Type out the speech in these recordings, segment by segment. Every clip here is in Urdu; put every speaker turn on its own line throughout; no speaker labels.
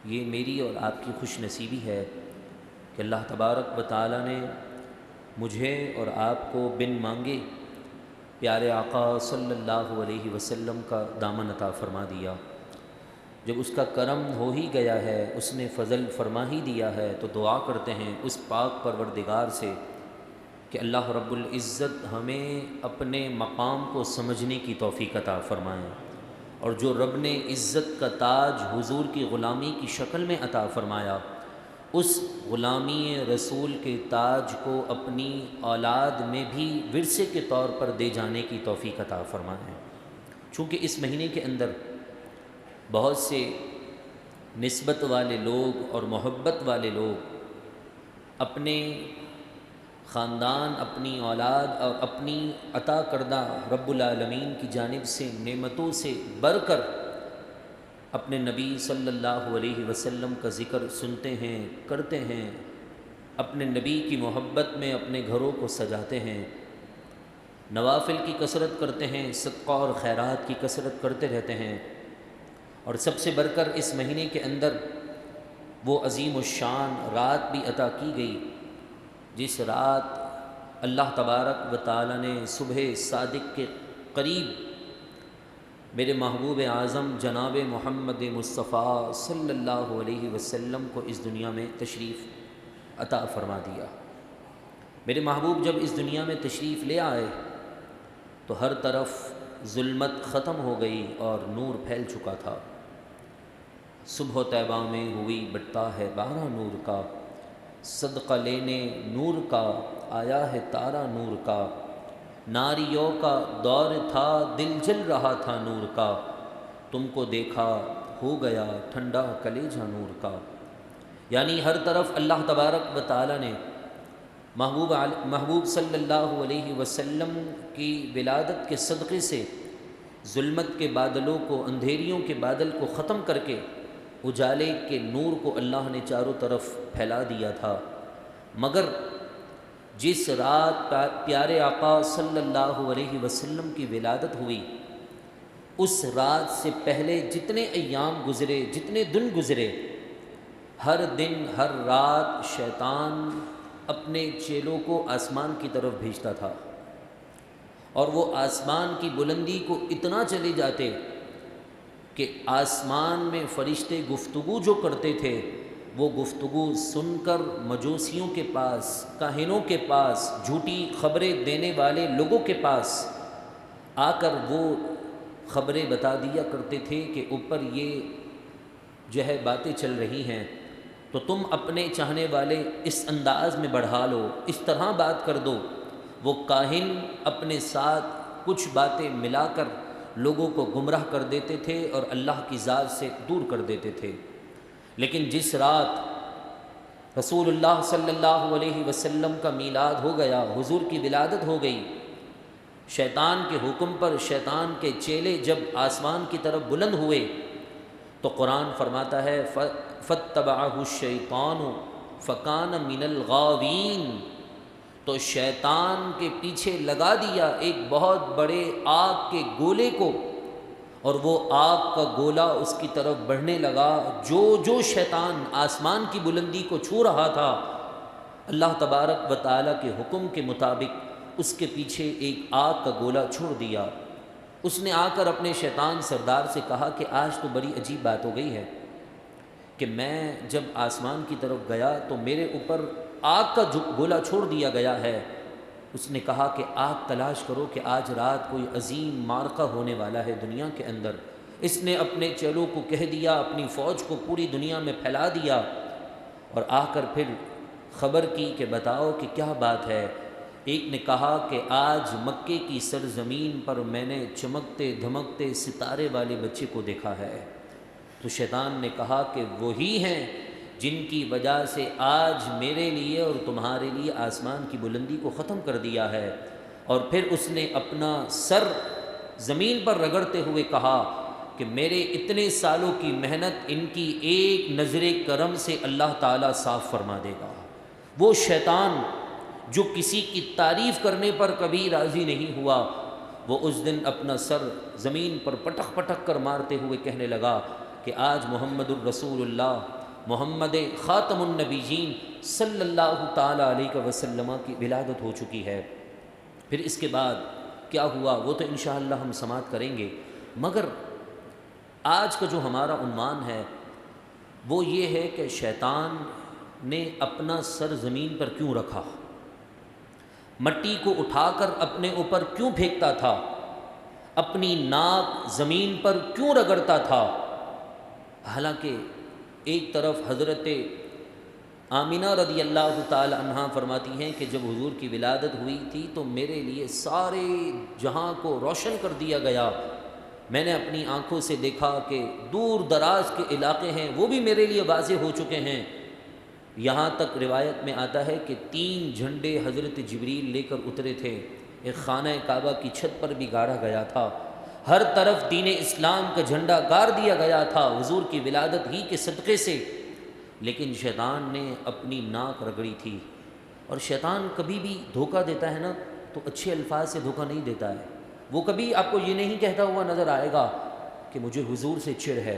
یہ میری اور آپ کی خوش نصیبی ہے کہ اللہ تبارک و تعالی نے مجھے اور آپ کو بن مانگے پیارے آقا صلی اللہ علیہ وسلم کا دامن عطا فرما دیا۔ جب اس کا کرم ہو ہی گیا ہے، اس نے فضل فرما ہی دیا ہے، تو دعا کرتے ہیں اس پاک پروردگار سے کہ اللہ رب العزت ہمیں اپنے مقام کو سمجھنے کی توفیق عطا فرمائیں، اور جو رب نے عزت کا تاج حضور کی غلامی کی شکل میں عطا فرمایا، اس غلامی رسول کے تاج کو اپنی اولاد میں بھی ورثے کے طور پر دے جانے کی توفیق عطا فرمائیں۔ چونکہ اس مہینے کے اندر بہت سے نسبت والے لوگ اور محبت والے لوگ اپنے خاندان، اپنی اولاد اور اپنی عطا کردہ رب العالمین کی جانب سے نعمتوں سے بڑھ کر اپنے نبی صلی اللہ علیہ وسلم کا ذکر سنتے ہیں، کرتے ہیں، اپنے نبی کی محبت میں اپنے گھروں کو سجاتے ہیں، نوافل کی کثرت کرتے ہیں، صدقہ اور خیرات کی کثرت کرتے رہتے ہیں۔ اور سب سے بڑھ کر اس مہینے کے اندر وہ عظیم الشان رات بھی عطا کی گئی جس رات اللہ تبارک و تعالی نے صبح صادق کے قریب میرے محبوب اعظم جناب محمد مصطفیٰ صلی اللہ علیہ وسلم کو اس دنیا میں تشریف عطا فرما دیا۔ میرے محبوب جب اس دنیا میں تشریف لے آئے تو ہر طرف ظلمت ختم ہو گئی اور نور پھیل چکا تھا۔ صبح طیبہ میں ہوئی بٹتا ہے بارہ نور کا، صدقہ لینے نور کا آیا ہے تارا نور کا، ناریوں کا دور تھا دل جل رہا تھا نور کا، تم کو دیکھا ہو گیا ٹھنڈا کلیجہ نور کا۔ یعنی ہر طرف اللہ تبارک و تعالی نے محبوب صلی اللہ علیہ وسلم کی ولادت کے صدقے سے ظلمت کے بادلوں کو، اندھیریوں کے بادل کو ختم کر کے اجالے کے نور کو اللہ نے چاروں طرف پھیلا دیا تھا۔ مگر جس رات پیارے آقا صلی اللہ علیہ وسلم کی ولادت ہوئی، اس رات سے پہلے جتنے ایام گزرے، جتنے دن گزرے، ہر دن ہر رات شیطان اپنے چیلوں کو آسمان کی طرف بھیجتا تھا، اور وہ آسمان کی بلندی کو اتنا چلے جاتے کہ آسمان میں فرشتے گفتگو جو کرتے تھے، وہ گفتگو سن کر مجوسیوں کے پاس، کاہنوں کے پاس، جھوٹی خبریں دینے والے لوگوں کے پاس آ کر وہ خبریں بتا دیا کرتے تھے کہ اوپر یہ جو ہے باتیں چل رہی ہیں، تو تم اپنے چاہنے والے اس انداز میں بڑھا لو، اس طرح بات کر دو۔ وہ کاہن اپنے ساتھ کچھ باتیں ملا کر لوگوں کو گمراہ کر دیتے تھے اور اللہ کی ذات سے دور کر دیتے تھے۔ لیکن جس رات رسول اللہ صلی اللہ علیہ وسلم کا میلاد ہو گیا، حضور کی ولادت ہو گئی، شیطان کے حکم پر شیطان کے چیلے جب آسمان کی طرف بلند ہوئے تو قرآن فرماتا ہے فَاتَّبَعَهُ الشَّيْطَانُ فَكَانَ مِنَ الْغَاوِينَ، تو شیطان کے پیچھے لگا دیا ایک بہت بڑے آگ کے گولے کو، اور وہ آگ کا گولا اس کی طرف بڑھنے لگا۔ جو جو شیطان آسمان کی بلندی کو چھو رہا تھا، اللہ تبارک و تعالیٰ کے حکم کے مطابق اس کے پیچھے ایک آگ کا گولا چھوڑ دیا۔ اس نے آ کر اپنے شیطان سردار سے کہا کہ آج تو بڑی عجیب بات ہو گئی ہے کہ میں جب آسمان کی طرف گیا تو میرے اوپر آگ کا گولا چھوڑ دیا گیا ہے۔ اس نے کہا کہ آگ تلاش کرو کہ آج رات کوئی عظیم معرکہ ہونے والا ہے دنیا کے اندر۔ اس نے اپنے چیلوں کو کہہ دیا، اپنی فوج کو پوری دنیا میں پھیلا دیا، اور آ کر پھر خبر کی کہ بتاؤ کہ کیا بات ہے۔ ایک نے کہا کہ آج مکے کی سرزمین پر میں نے چمکتے دھمکتے ستارے والے بچے کو دیکھا ہے۔ تو شیطان نے کہا کہ وہی ہیں جن کی وجہ سے آج میرے لیے اور تمہارے لیے آسمان کی بلندی کو ختم کر دیا ہے۔ اور پھر اس نے اپنا سر زمین پر رگڑتے ہوئے کہا کہ میرے اتنے سالوں کی محنت ان کی ایک نظر کرم سے اللہ تعالیٰ صاف فرما دے گا۔ وہ شیطان جو کسی کی تعریف کرنے پر کبھی راضی نہیں ہوا، وہ اس دن اپنا سر زمین پر پٹک پٹک کر مارتے ہوئے کہنے لگا کہ آج محمد الرسول اللہ محمد خاتم النبیین صلی اللہ تعالیٰ علیہ وسلم کی ولادت ہو چکی ہے۔ پھر اس کے بعد کیا ہوا وہ تو انشاءاللہ ہم سماعت کریں گے، مگر آج کا جو ہمارا عنوان ہے وہ یہ ہے کہ شیطان نے اپنا سر زمین پر کیوں رکھا، مٹی کو اٹھا کر اپنے اوپر کیوں پھینکتا تھا، اپنی ناک زمین پر کیوں رگڑتا تھا۔ حالانکہ ایک طرف حضرت آمینہ رضی اللہ تعالی عنہا فرماتی ہیں کہ جب حضور کی ولادت ہوئی تھی تو میرے لیے سارے جہاں کو روشن کر دیا گیا، میں نے اپنی آنکھوں سے دیکھا کہ دور دراز کے علاقے ہیں وہ بھی میرے لیے واضح ہو چکے ہیں۔ یہاں تک روایت میں آتا ہے کہ 3 جھنڈے حضرت جبریل لے کر اترے تھے، ایک خانہ کعبہ کی چھت پر بھی گاڑا گیا تھا، ہر طرف دین اسلام کا جھنڈا گاڑ دیا گیا تھا حضور کی ولادت ہی کے صدقے سے، لیکن شیطان نے اپنی ناک رگڑی تھی۔ اور شیطان کبھی بھی دھوکہ دیتا ہے نا تو اچھے الفاظ سے دھوکہ نہیں دیتا ہے، وہ کبھی آپ کو یہ نہیں کہتا ہوا نظر آئے گا کہ مجھے حضور سے چڑ ہے،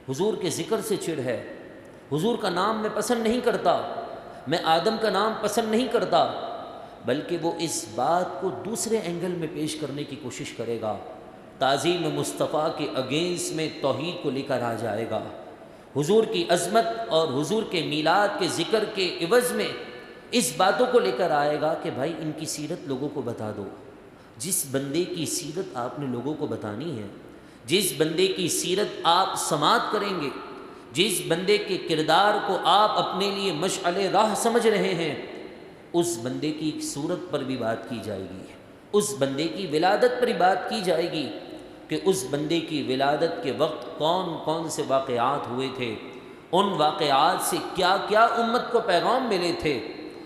حضور کے ذکر سے چڑ ہے، حضور کا نام میں پسند نہیں کرتا، میں آدم کا نام پسند نہیں کرتا، بلکہ وہ اس بات کو دوسرے اینگل میں پیش کرنے کی کوشش کرے گا، تعظیم مصطفیٰ کے اگینسٹ میں توحید کو لے کر آ جائے گا، حضور کی عظمت اور حضور کے میلاد کے ذکر کے عوض میں اس باتوں کو لے کر آئے گا کہ بھائی ان کی سیرت لوگوں کو بتا دو۔ جس بندے کی سیرت آپ نے لوگوں کو بتانی ہے، جس بندے کی سیرت آپ سماعت کریں گے، جس بندے کے کردار کو آپ اپنے لیے مشعل راہ سمجھ رہے ہیں، اس بندے کی صورت پر بھی بات کی جائے گی، اس بندے کی ولادت پر بھی بات کی جائے گی کہ اس بندے کی ولادت کے وقت کون کون سے واقعات ہوئے تھے، ان واقعات سے کیا کیا امت کو پیغام ملے تھے،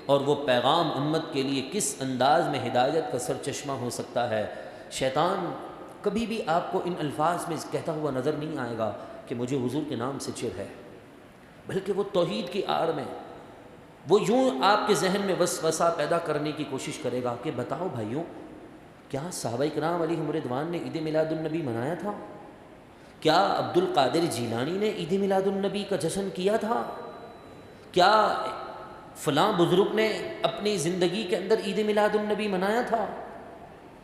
اور وہ پیغام امت کے لیے کس انداز میں ہدایت کا سرچشمہ ہو سکتا ہے۔ شیطان کبھی بھی آپ کو ان الفاظ میں کہتا ہوا نظر نہیں آئے گا کہ مجھے حضور کے نام سے چڑ ہے، بلکہ وہ توحید کی آڑ میں وہ یوں آپ کے ذہن میں وسوسہ پیدا کرنے کی کوشش کرے گا کہ بتاؤ بھائیوں، کیا صحابہ کرام علیہم رضوان نے عید میلاد النبی منایا تھا؟ کیا عبد القادر جیلانی نے عید میلاد النبی کا جشن کیا تھا؟ کیا فلاں بزرگ نے اپنی زندگی کے اندر عید میلاد النبی منایا تھا؟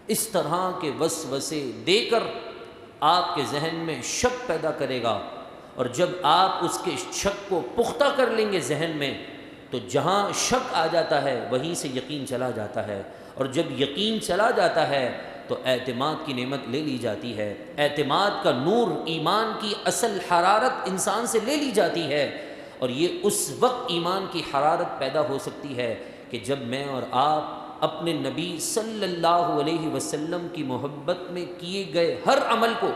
اس طرح کے وسوسے دے کر آپ کے ذہن میں شک پیدا کرے گا، اور جب آپ اس کے شک کو پختہ کر لیں گے ذہن میں تو جہاں شک آ جاتا ہے وہیں سے یقین چلا جاتا ہے، اور جب یقین چلا جاتا ہے تو اعتماد کی نعمت لے لی جاتی ہے، اعتماد کا نور ایمان کی اصل حرارت انسان سے لے لی جاتی ہے، اور یہ اس وقت ایمان کی حرارت پیدا ہو سکتی ہے کہ جب میں اور آپ اپنے نبی صلی اللہ علیہ وسلم کی محبت میں کیے گئے ہر عمل کو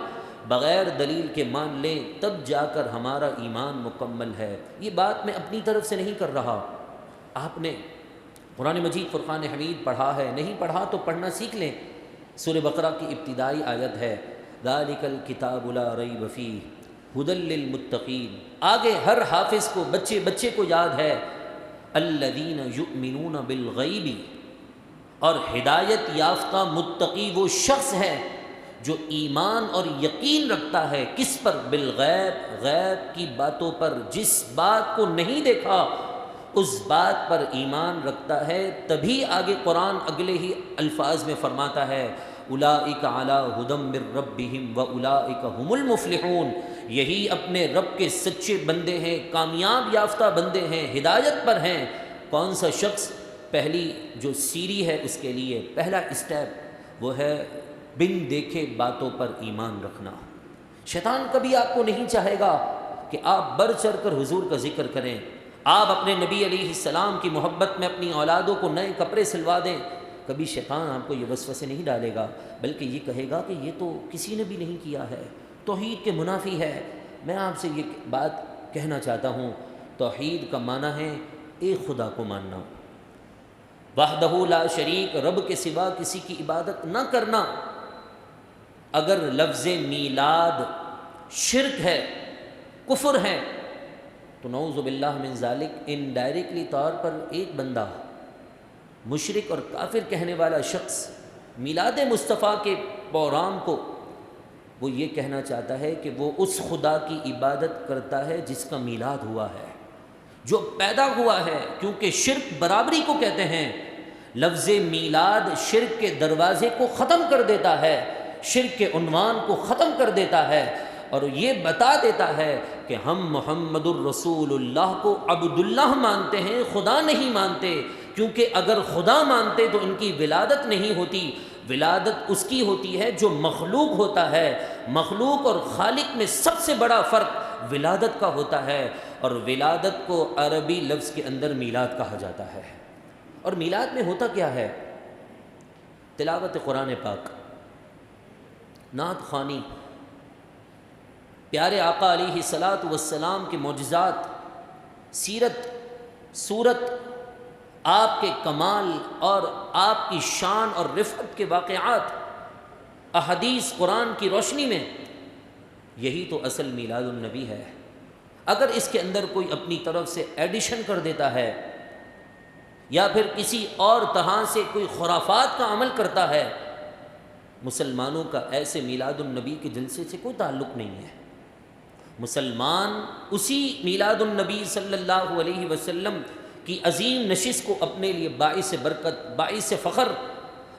بغیر دلیل کے مان لیں، تب جا کر ہمارا ایمان مکمل ہے۔ یہ بات میں اپنی طرف سے نہیں کر رہا، آپ نے قرآن مجید فرقان حمید پڑھا ہے، نہیں پڑھا تو پڑھنا سیکھ لیں۔ سورہ بقرہ کی ابتدائی آیت ہے ذالک الکتاب لا ریب فیہ ھدی للمتقین، آگے ہر حافظ کو بچے کو یاد ہے الذین یؤمنون بالغیب، اور ہدایت یافتہ متقی وہ شخص ہے جو ایمان اور یقین رکھتا ہے کس پر؟ بالغیب، غیب کی باتوں پر، جس بات کو نہیں دیکھا اس بات پر ایمان رکھتا ہے۔ تبھی آگے قرآن اگلے ہی الفاظ میں فرماتا ہے اولئک علی ھدی من ربہم واولئک ھم المفلحون، یہی اپنے رب کے سچے بندے ہیں، کامیاب یافتہ بندے ہیں، ہدایت پر ہیں۔ کون سا شخص؟ پہلی جو سیڑھی ہے اس کے لیے پہلا اسٹیپ وہ ہے بن دیکھے باتوں پر ایمان رکھنا۔ شیطان کبھی آپ کو نہیں چاہے گا کہ آپ بڑھ چڑھ کر حضور کا ذکر کریں، آپ اپنے نبی علیہ السلام کی محبت میں اپنی اولادوں کو نئے کپڑے سلوا دیں۔ کبھی شیطان آپ کو یہ وسوسے نہیں ڈالے گا، بلکہ یہ کہے گا کہ یہ تو کسی نے بھی نہیں کیا ہے، توحید کے منافی ہے۔ میں آپ سے یہ بات کہنا چاہتا ہوں، توحید کا معنی ہے ایک خدا کو ماننا، وحدہ لا شریک، رب کے سوا کسی کی عبادت نہ کرنا۔ اگر لفظ میلاد شرک ہے، کفر ہے، تو نعوذ باللہ من ذالک انڈائریکٹلی طور پر ایک بندہ مشرک اور کافر کہنے والا شخص میلاد مصطفیٰ کے پروگرام کو وہ یہ کہنا چاہتا ہے کہ وہ اس خدا کی عبادت کرتا ہے جس کا میلاد ہوا ہے، جو پیدا ہوا ہے، کیونکہ شرک برابری کو کہتے ہیں۔ لفظ میلاد شرک کے دروازے کو ختم کر دیتا ہے، شرک کے عنوان کو ختم کر دیتا ہے، اور یہ بتا دیتا ہے کہ ہم محمد الرسول اللہ کو عبداللہ مانتے ہیں، خدا نہیں مانتے، کیونکہ اگر خدا مانتے تو ان کی ولادت نہیں ہوتی۔ ولادت اس کی ہوتی ہے جو مخلوق ہوتا ہے، مخلوق اور خالق میں سب سے بڑا فرق ولادت کا ہوتا ہے، اور ولادت کو عربی لفظ کے اندر میلاد کہا جاتا ہے۔ اور میلاد میں ہوتا کیا ہے؟ تلاوت قرآن پاک، نعت خوانی، پیارے آقا علیہ الصلاۃ والسلام کے معجزات، سیرت، صورت، آپ کے کمال اور آپ کی شان اور رفعت کے واقعات، احادیث قرآن کی روشنی میں، یہی تو اصل میلاد النبی ہے۔ اگر اس کے اندر کوئی اپنی طرف سے ایڈیشن کر دیتا ہے یا پھر کسی اور طرح سے کوئی خرافات کا عمل کرتا ہے، مسلمانوں کا ایسے میلاد النبی کے جلسے سے کوئی تعلق نہیں ہے۔ مسلمان اسی میلاد النبی صلی اللہ علیہ وسلم کی عظیم نشست کو اپنے لیے باعث برکت، باعث فخر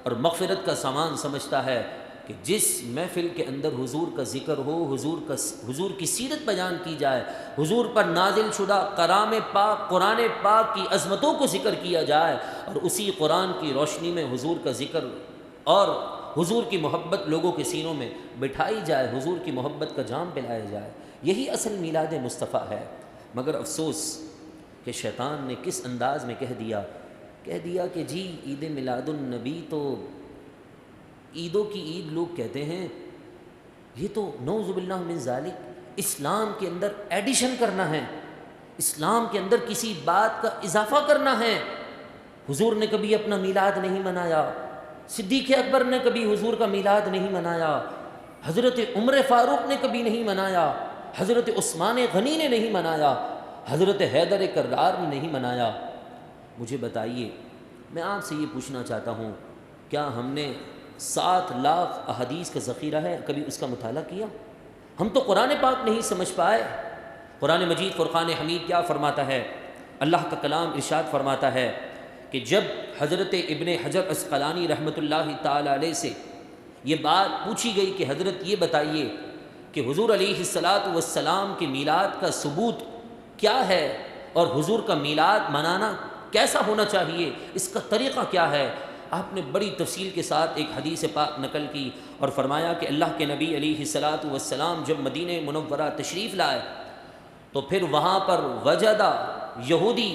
اور مغفرت کا سامان سمجھتا ہے کہ جس محفل کے اندر حضور کا ذکر ہو، حضور کی سیرت بیان کی جائے، حضور پر نازل شدہ کلام پاک، قرآن پاک کی عظمتوں کو ذکر کیا جائے، اور اسی قرآن کی روشنی میں حضور کا ذکر اور حضور کی محبت لوگوں کے سینوں میں بٹھائی جائے، حضور کی محبت کا جام پلایا جائے، یہی اصل میلاد مصطفیٰ ہے۔ مگر افسوس کہ شیطان نے کس انداز میں کہہ دیا کہ جی عید میلاد النبی تو عیدوں کی عید لوگ کہتے ہیں، یہ تو نعوذ باللہ من ذالک اسلام کے اندر ایڈیشن کرنا ہے، اسلام کے اندر کسی بات کا اضافہ کرنا ہے۔ حضور نے کبھی اپنا میلاد نہیں منایا، صدیق اکبر نے کبھی حضور کا میلاد نہیں منایا، حضرت عمر فاروق نے کبھی نہیں منایا، حضرت عثمان غنی نے نہیں منایا، حضرت حیدر کرار نے نہیں منایا۔ مجھے بتائیے، میں آپ سے یہ پوچھنا چاہتا ہوں، کیا ہم نے 7 لاکھ احادیث کا ذخیرہ ہے، کبھی اس کا مطالعہ کیا؟ ہم تو قرآن پاک نہیں سمجھ پائے۔ قرآن مجید فرقان حمید کیا فرماتا ہے؟ اللہ کا کلام ارشاد فرماتا ہے کہ جب حضرت ابن حجر عسقلانی رحمۃ اللہ تعالی علیہ سے یہ بات پوچھی گئی کہ حضرت یہ بتائیے کہ حضور علیہ الصلاۃ والسلام کے میلاد کا ثبوت کیا ہے، اور حضور کا میلاد منانا کیسا ہونا چاہیے، اس کا طریقہ کیا ہے، آپ نے بڑی تفصیل کے ساتھ ایک حدیث پاک نقل کی اور فرمایا کہ اللہ کے نبی علیہ الصلاۃ والسلام جب مدینہ منورہ تشریف لائے تو پھر وہاں پر وجدہ یہودی،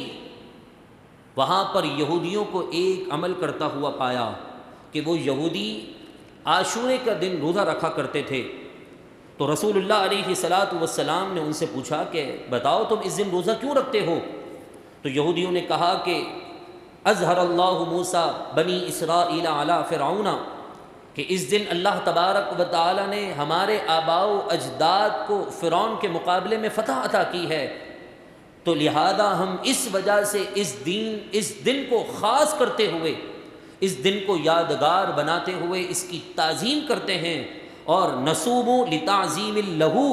وہاں پر یہودیوں کو ایک عمل کرتا ہوا پایا کہ وہ یہودی عاشورے کا دن روزہ رکھا کرتے تھے۔ تو رسول اللہ علیہ الصلاۃ والسلام نے ان سے پوچھا کہ بتاؤ تم اس دن روزہ کیوں رکھتے ہو؟ تو یہودیوں نے کہا کہ اظہر اللہ موسیٰ بنی اسرائیل علی فرعون، کہ اس دن اللہ تبارک و تعالی نے ہمارے آباء و اجداد کو فرعون کے مقابلے میں فتح عطا کی ہے، تو لہذا ہم اس وجہ سے اس دن کو خاص کرتے ہوئے، اس دن کو یادگار بناتے ہوئے اس کی تعظیم کرتے ہیں، اور نصوم لتعظیم لہو،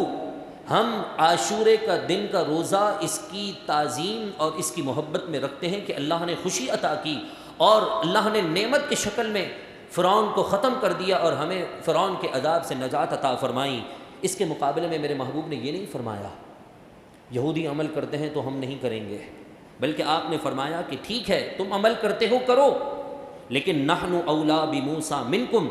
ہم عاشورے کا دن کا روزہ اس کی تعظیم اور اس کی محبت میں رکھتے ہیں کہ اللہ نے خوشی عطا کی اور اللہ نے نعمت کی شکل میں فرعون کو ختم کر دیا اور ہمیں فرعون کے عذاب سے نجات عطا فرمائی۔ اس کے مقابلے میں میرے محبوب نے یہ نہیں فرمایا یہودی عمل کرتے ہیں تو ہم نہیں کریں گے، بلکہ آپ نے فرمایا کہ ٹھیک ہے تم عمل کرتے ہو کرو، لیکن نحن اولا بموسیٰ منکم،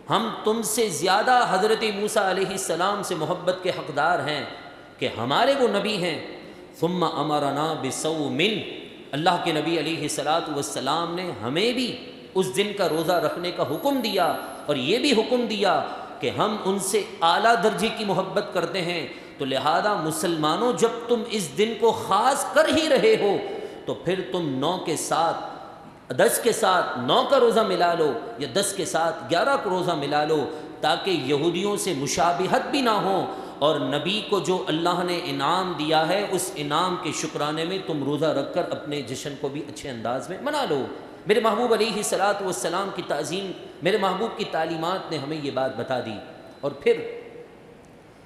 ہم تم سے زیادہ حضرت موسیٰ علیہ السلام سے محبت کے حقدار ہیں کہ ہمارے وہ نبی ہیں۔ ثم امرنا بصوم، اللہ کے نبی علیہ الصلاۃ والسلام نے ہمیں بھی اس دن کا روزہ رکھنے کا حکم دیا، اور یہ بھی حکم دیا کہ ہم ان سے اعلیٰ درجے کی محبت کرتے ہیں، تو لہذا مسلمانوں جب تم اس دن کو خاص کر ہی رہے ہو تو پھر تم 9 کے ساتھ 10 کے ساتھ 9 کا روزہ ملا لو، یا 10 کے ساتھ 11 کا روزہ ملا لو، تاکہ یہودیوں سے مشابہت بھی نہ ہو، اور نبی کو جو اللہ نے انعام دیا ہے اس انعام کے شکرانے میں تم روزہ رکھ کر اپنے جشن کو بھی اچھے انداز میں منا لو۔ میرے محبوب علیہ الصلاۃ والسلام کی تعظیم، میرے محبوب کی تعلیمات نے ہمیں یہ بات بتا دی۔ اور پھر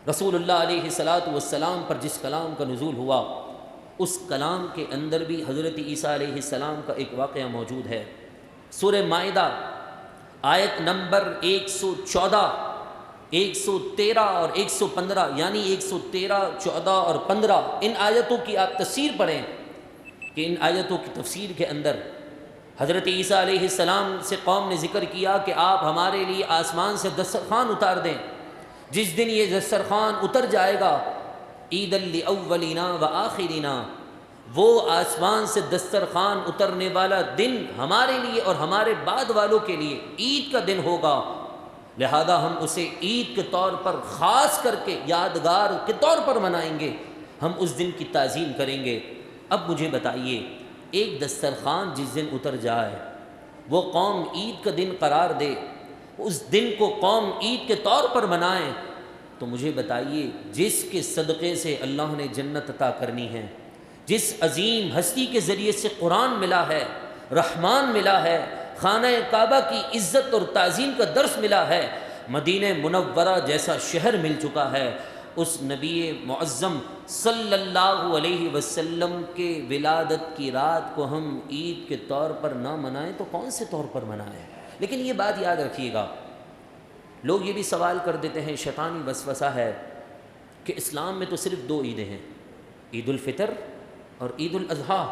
رسول اللہ علیہ الصلاۃ والسلام پر جس کلام کا نزول ہوا اس کلام کے اندر بھی حضرت عیسیٰ علیہ السلام کا ایک واقعہ موجود ہے۔ سورہ مائدہ آیت نمبر 114، 113 اور 115، یعنی 113، 14 اور 15، ان آیتوں کی آپ تفسیر پڑھیں کہ ان آیتوں کی تفسیر کے اندر حضرت عیسیٰ علیہ السلام سے قوم نے ذکر کیا کہ آپ ہمارے لیے آسمان سے دسترخوان اتار دیں۔ جس دن یہ دسترخوان اتر جائے گا، عید لأولینا و آخرینا، وہ آسمان سے دسترخوان اترنے والا دن ہمارے لیے اور ہمارے بعد والوں کے لیے عید کا دن ہوگا، لہذا ہم اسے عید کے طور پر خاص کر کے یادگار کے طور پر منائیں گے، ہم اس دن کی تعظیم کریں گے۔ اب مجھے بتائیے، ایک دسترخوان جس دن اتر جائے وہ قوم عید کا دن قرار دے، اس دن کو قوم عید کے طور پر منائیں، تو مجھے بتائیے جس کے صدقے سے اللہ نے جنت عطا کرنی ہے، جس عظیم ہستی کے ذریعے سے قرآن ملا ہے، رحمان ملا ہے، خانہ کعبہ کی عزت اور تعظیم کا درس ملا ہے، مدینہ منورہ جیسا شہر مل چکا ہے، اس نبی معظم صلی اللہ علیہ وسلم کے ولادت کی رات کو ہم عید کے طور پر نہ منائیں تو کون سے طور پر منائیں؟ لیکن یہ بات یاد رکھیے گا، لوگ یہ بھی سوال کر دیتے ہیں، شیطانی وسوسہ ہے کہ اسلام میں تو صرف دو عیدیں ہیں، عید الفطر اور عید الاضحیٰ،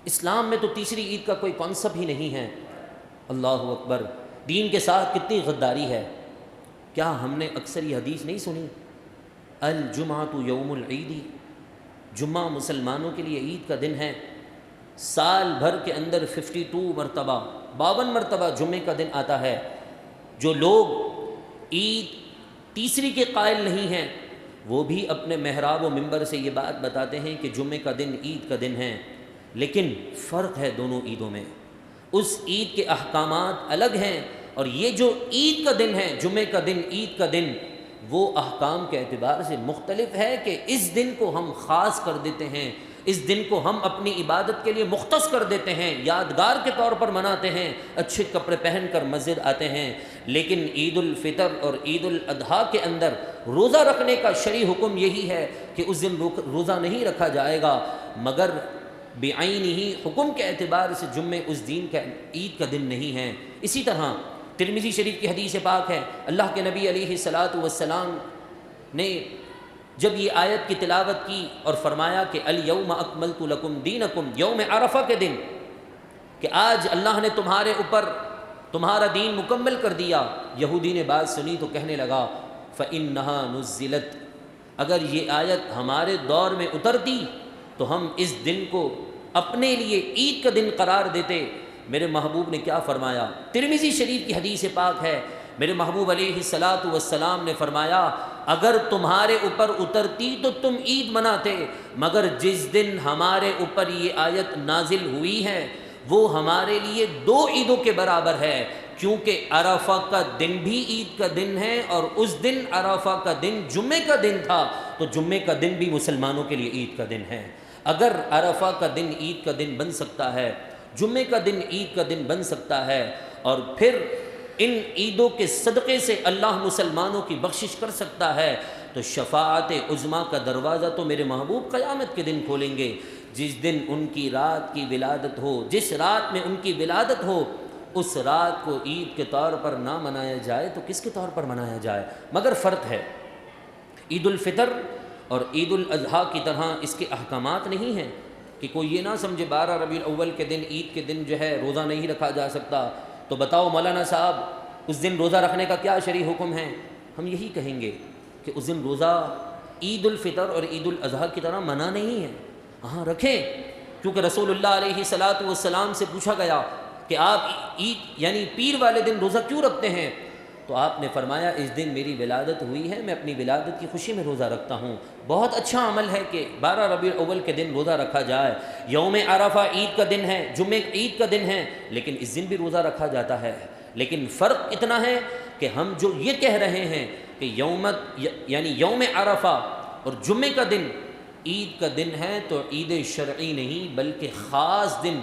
اسلام میں تو تیسری عید کا کوئی کانسیپٹ ہی نہیں ہے۔ اللہ اکبر، دین کے ساتھ کتنی غداری ہے۔ کیا ہم نے اکثر یہ حدیث نہیں سنی، الجمعۃ یوم العید، جمعہ مسلمانوں کے لیے عید کا دن ہے، سال بھر کے اندر 52 مرتبہ، 52 مرتبہ جمعے کا دن آتا ہے۔ جو لوگ عید تیسری کے قائل نہیں ہیں وہ بھی اپنے محراب و منبر سے یہ بات بتاتے ہیں کہ جمعے کا دن عید کا دن ہے، لیکن فرق ہے دونوں عیدوں میں، اس عید کے احکامات الگ ہیں، اور یہ جو عید کا دن ہے، جمعے کا دن، عید کا دن، وہ احکام کے اعتبار سے مختلف ہے کہ اس دن کو ہم خاص کر دیتے ہیں، اس دن کو ہم اپنی عبادت کے لیے مختص کر دیتے ہیں، یادگار کے طور پر مناتے ہیں، اچھے کپڑے پہن کر مسجد آتے ہیں۔ لیکن عید الفطر اور عید الاضحیٰ کے اندر روزہ رکھنے کا شرعی حکم یہی ہے کہ اس دن روزہ نہیں رکھا جائے گا، مگر بعینہ حکم کے اعتبار سے جمعے اس دین کا عید کا دن نہیں ہے۔ اسی طرح ترمذی شریف کی حدیث پاک ہے، اللہ کے نبی علیہ الصلاۃ والسلام نے جب یہ آیت کی تلاوت کی اور فرمایا کہ الیوم اکملت لکم دینکم، یوم عرفہ کے دن، کہ آج اللہ نے تمہارے اوپر تمہارا دین مکمل کر دیا، یہودی نے بات سنی تو کہنے لگا فإنہا نزلت، اگر یہ آیت ہمارے دور میں اترتی تو ہم اس دن کو اپنے لیے عید کا دن قرار دیتے۔ میرے محبوب نے کیا فرمایا؟ ترمذی شریف کی حدیث پاک ہے، میرے محبوب علیہ الصلاۃ والسلام نے فرمایا اگر تمہارے اوپر اترتی تو تم عید مناتے، مگر جس دن ہمارے اوپر یہ آیت نازل ہوئی ہے وہ ہمارے لیے دو عیدوں کے برابر ہے، کیونکہ عرفہ کا دن بھی عید کا دن ہے، اور اس دن عرفہ کا دن جمعے کا دن تھا، تو جمعے کا دن بھی مسلمانوں کے لیے عید کا دن ہے۔ اگر عرفہ کا دن عید کا دن بن سکتا ہے، جمعے کا دن عید کا دن بن سکتا ہے، اور پھر ان عیدوں کے صدقے سے اللہ مسلمانوں کی بخشش کر سکتا ہے، تو شفاعت عظمیٰ کا دروازہ تو میرے محبوب قیامت کے دن کھولیں گے۔ جس دن ان کی رات کی ولادت ہو، جس رات میں ان کی ولادت ہو، اس رات کو عید کے طور پر نہ منایا جائے تو کس کے طور پر منایا جائے؟ مگر فرق ہے، عید الفطر اور عید الاضحیٰ کی طرح اس کے احکامات نہیں ہیں کہ کوئی یہ نہ سمجھے 12 ربیع الاول کے دن، عید کے دن جو ہے روزہ نہیں رکھا جا سکتا، تو بتاؤ مولانا صاحب اس دن روزہ رکھنے کا کیا شرعی حکم ہے؟ ہم یہی کہیں گے کہ اس دن روزہ عید الفطر اور عید الاضحیٰ کی طرح منع نہیں ہے، ہاں رکھیں، کیونکہ رسول اللہ علیہ الصلاۃ والسلام سے پوچھا گیا کہ آپ عید یعنی پیر والے دن روزہ کیوں رکھتے ہیں؟ تو آپ نے فرمایا اس دن میری ولادت ہوئی ہے، میں اپنی ولادت کی خوشی میں روزہ رکھتا ہوں۔ بہت اچھا عمل ہے کہ 12 ربیع الاول کے دن روزہ رکھا جائے، یوم عرفہ عید کا دن ہے، جمعے عید کا دن ہے، لیکن اس دن بھی روزہ رکھا جاتا ہے۔ لیکن فرق اتنا ہے کہ ہم جو یہ کہہ رہے ہیں کہ یوم عرفہ اور جمعے کا دن عید کا دن ہے، تو عید شرعی نہیں بلکہ خاص دن،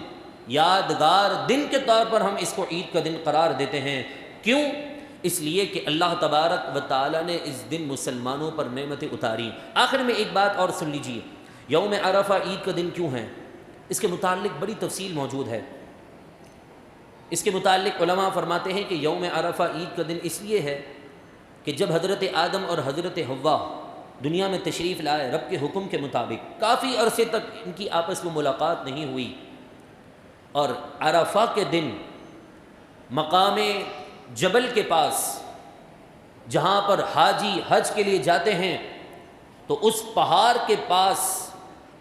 یادگار دن کے طور پر ہم اس کو عید کا دن قرار دیتے ہیں۔ کیوں؟ اس لیے کہ اللہ تبارک و تعالیٰ نے اس دن مسلمانوں پر نعمتیں اتاری۔ آخر میں ایک بات اور سن لیجیے، یوم عرفہ عید کا دن کیوں ہے؟ اس کے متعلق بڑی تفصیل موجود ہے۔ اس کے متعلق علماء فرماتے ہیں کہ یوم عرفہ عید کا دن اس لیے ہے کہ جب حضرت آدم اور حضرت حوا دنیا میں تشریف لائے، رب کے حکم کے مطابق کافی عرصے تک ان کی آپس میں ملاقات نہیں ہوئی، اور عرفہ کے دن مقام جبل کے پاس جہاں پر حاجی حج کے لیے جاتے ہیں، تو اس پہاڑ کے پاس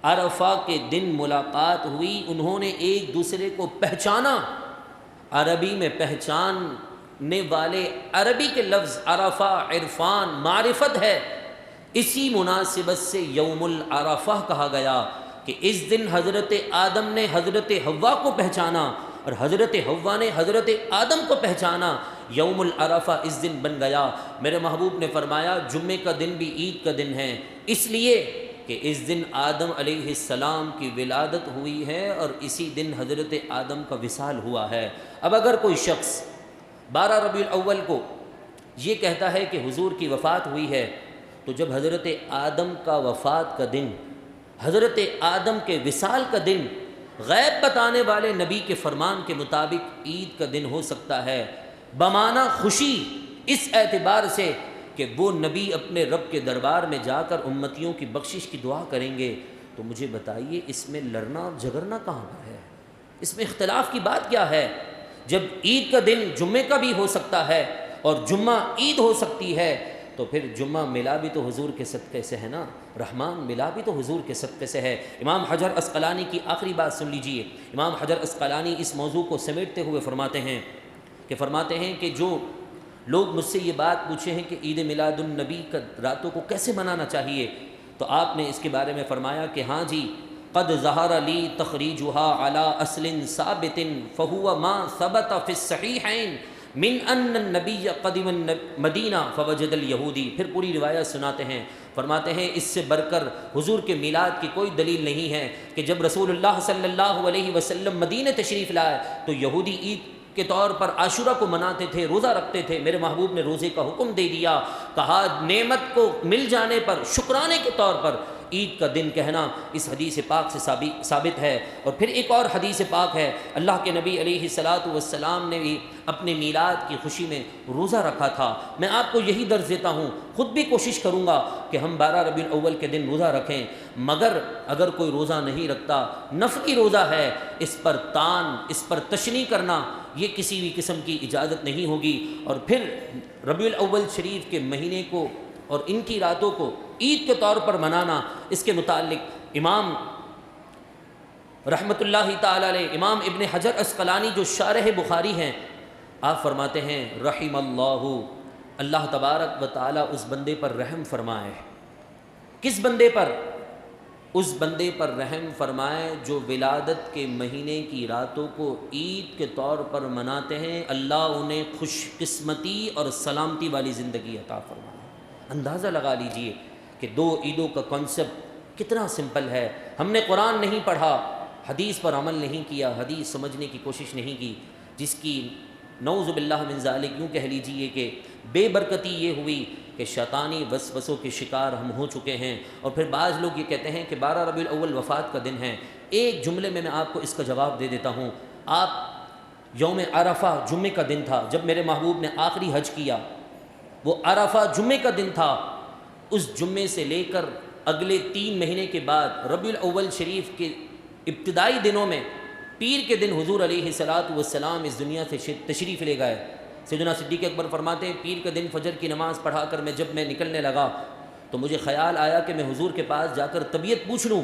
عرفہ کے دن ملاقات ہوئی۔ انہوں نے ایک دوسرے کو پہچانا۔ عربی میں پہچاننے والے عربی کے لفظ عرفہ، عرفان، معرفت ہے۔ اسی مناسبت سے یوم العرفہ کہا گیا کہ اس دن حضرت آدم نے حضرت حوا کو پہچانا اور حضرت حوا نے حضرت آدم کو پہچانا۔ یوم العرفہ اس دن بن گیا۔ میرے محبوب نے فرمایا جمعے کا دن بھی عید کا دن ہے، اس لیے کہ اس دن آدم علیہ السلام کی ولادت ہوئی ہے اور اسی دن حضرت آدم کا وصال ہوا ہے۔ اب اگر کوئی شخص 12 ربیع الاول کو یہ کہتا ہے کہ حضور کی وفات ہوئی ہے، تو جب حضرت آدم کا وفات کا دن، حضرت آدم کے وصال کا دن غیب بتانے والے نبی کے فرمان کے مطابق عید کا دن ہو سکتا ہے، بمعنی خوشی، اس اعتبار سے کہ وہ نبی اپنے رب کے دربار میں جا کر امتیوں کی بخشش کی دعا کریں گے۔ تو مجھے بتائیے اس میں لڑنا اور جھگڑنا کہاں پر ہے؟ اس میں اختلاف کی بات کیا ہے؟ جب عید کا دن جمعے کا بھی ہو سکتا ہے اور جمعہ عید ہو سکتی ہے، تو پھر جمعہ ملا بھی تو حضور کے صدقے سے ہے نا، رحمان ملا بھی تو حضور کے صدقے سے ہے۔ امام حجر عسقلانی کی آخری بات سن لیجئے۔ امام حجر عسقلانی اس موضوع کو سمیٹتے ہوئے فرماتے ہیں کہ جو لوگ مجھ سے یہ بات پوچھے ہیں کہ عید میلاد النبی کا راتوں کو کیسے منانا چاہیے، تو آپ نے اس کے بارے میں فرمایا کہ ہاں جی، قد ظہر لی تخریجها علی اصل ثابت فہو ما ثبت فی الصحیحین من ان النبی قدم مدینہ فوجد الیہودی۔ پھر پوری روایت سناتے ہیں، فرماتے ہیں اس سے بڑھ کر حضور کے میلاد کی کوئی دلیل نہیں ہے کہ جب رسول اللہ صلی اللہ علیہ وسلم مدینہ تشریف لائے تو یہودی عید کے طور پر عاشورہ کو مناتے تھے، روزہ رکھتے تھے۔ میرے محبوب نے روزے کا حکم دے دیا، کہا نعمت کو مل جانے پر شکرانے کے طور پر عید کا دن کہنا اس حدیث پاک سے ثابت ہے۔ اور پھر ایک اور حدیث پاک ہے، اللہ کے نبی علیہ الصلاۃ والسلام نے بھی اپنے میلاد کی خوشی میں روزہ رکھا تھا۔ میں آپ کو یہی درس دیتا ہوں، خود بھی کوشش کروں گا کہ ہم 12 ربیع الاول کے دن روزہ رکھیں، مگر اگر کوئی روزہ نہیں رکھتا، نفلی روزہ ہے، اس پر تان، اس پر تشنیع کرنا یہ کسی بھی قسم کی اجازت نہیں ہوگی۔ اور پھر ربیع الاول شریف کے مہینے کو اور ان کی راتوں کو عید کے طور پر منانا، اس کے متعلق امام رحمۃ اللہ تعالی علیہ، امام ابن حجر عسقلانی جو شارح بخاری ہیں، آپ فرماتے ہیں رحم اللہ تبارک و تعالی اس بندے پر رحم فرمائے۔ کس بندے پر؟ اس بندے پر رحم فرمائے جو ولادت کے مہینے کی راتوں کو عید کے طور پر مناتے ہیں، اللہ انہیں خوش قسمتی اور سلامتی والی زندگی عطا فرمائے۔ اندازہ لگا لیجئے کہ 2 عیدوں کا کنسپٹ کتنا سمپل ہے۔ ہم نے قرآن نہیں پڑھا، حدیث پر عمل نہیں کیا، حدیث سمجھنے کی کوشش نہیں کی، جس کی نعوذ باللہ من ذالک یوں کہہ لیجئے کہ بے برکتی یہ ہوئی کہ شیطانی وسوسوں کے شکار ہم ہو چکے ہیں۔ اور پھر بعض لوگ یہ کہتے ہیں کہ 12 ربیع الاول وفات کا دن ہے۔ ایک جملے میں آپ کو اس کا جواب دے دیتا ہوں۔ آپ یوم عرفہ جمعے کا دن تھا جب میرے محبوب نے آخری حج کیا، وہ عرفہ جمعے کا دن تھا۔ اس جمعے سے لے کر اگلے 3 مہینے کے بعد ربیع الاول شریف کے ابتدائی دنوں میں پیر کے دن حضور علیہ الصلاۃ والسلام اس دنیا سے تشریف لے گئے۔ سیدنا صدیق اکبر فرماتے ہیں پیر کے دن فجر کی نماز پڑھا کر جب میں نکلنے لگا تو مجھے خیال آیا کہ میں حضور کے پاس جا کر طبیعت پوچھ لوں،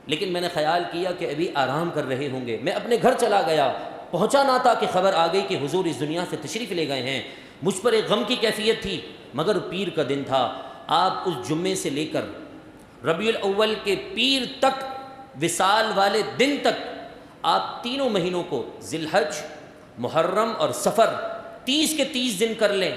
لیکن میں نے خیال کیا کہ ابھی آرام کر رہے ہوں گے۔ میں اپنے گھر چلا گیا، پہنچا نہ تھا کہ خبر آ گئی کہ حضور اس دنیا سے تشریف لے گئے ہیں۔ مجھ پر ایک غم کی کیفیت تھی، مگر پیر کا دن تھا۔ آپ اس جمعے سے لے کر ربیع الاول کے پیر تک، وصال والے دن تک، آپ تینوں مہینوں کو ذی الحج، محرم اور سفر 30 کے 30 دن کر لیں،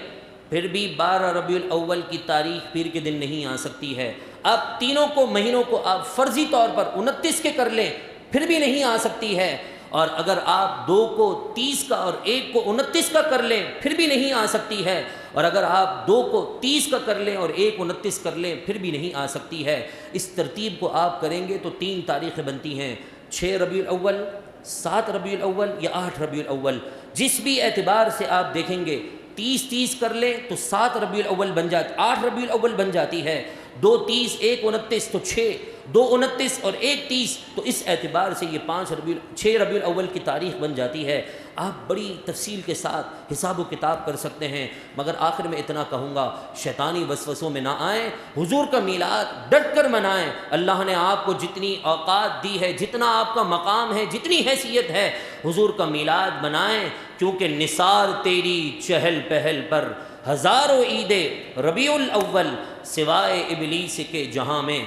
پھر بھی 12 ربیع الاول کی تاریخ پیر کے دن نہیں آ سکتی ہے۔ آپ تینوں کو مہینوں کو آپ فرضی طور پر 29 کے کر لیں، پھر بھی نہیں آ سکتی ہے۔ اور اگر آپ 2 کو 30 کا اور 1 کو 29 کا کر لیں پھر بھی نہیں آ سکتی ہے، اور اگر آپ 2 کو 30 کا کر لیں اور 1 کو 29 کر لیں پھر بھی نہیں آ سکتی ہے۔ اس ترتیب کو آپ کریں گے تو 3 تاریخیں بنتی ہیں، 6 ربیع الاول، 7 ربیع الاول یا 8 ربیع الاول۔ جس بھی اعتبار سے آپ دیکھیں گے 30 کر لیں تو 7 ربیع الاول بن جاتی، 8 ربیع الاول بن جاتی ہے، 2 30 1 29 تو 6، 2 29 اور 1 30، تو اس اعتبار سے یہ 6 ربیع الاول کی تاریخ بن جاتی ہے۔ آپ بڑی تفصیل کے ساتھ حساب و کتاب کر سکتے ہیں، مگر آخر میں اتنا کہوں گا شیطانی وسوسوں میں نہ آئیں، حضور کا میلاد ڈٹ کر منائیں۔ اللہ نے آپ کو جتنی اوقات دی ہے، جتنا آپ کا مقام ہے، جتنی حیثیت ہے، حضور کا میلاد منائیں، کیونکہ نثار تیری چہل پہل پر ہزاروں عید ربیع الاول سوائے ابلیس کے جہاں میں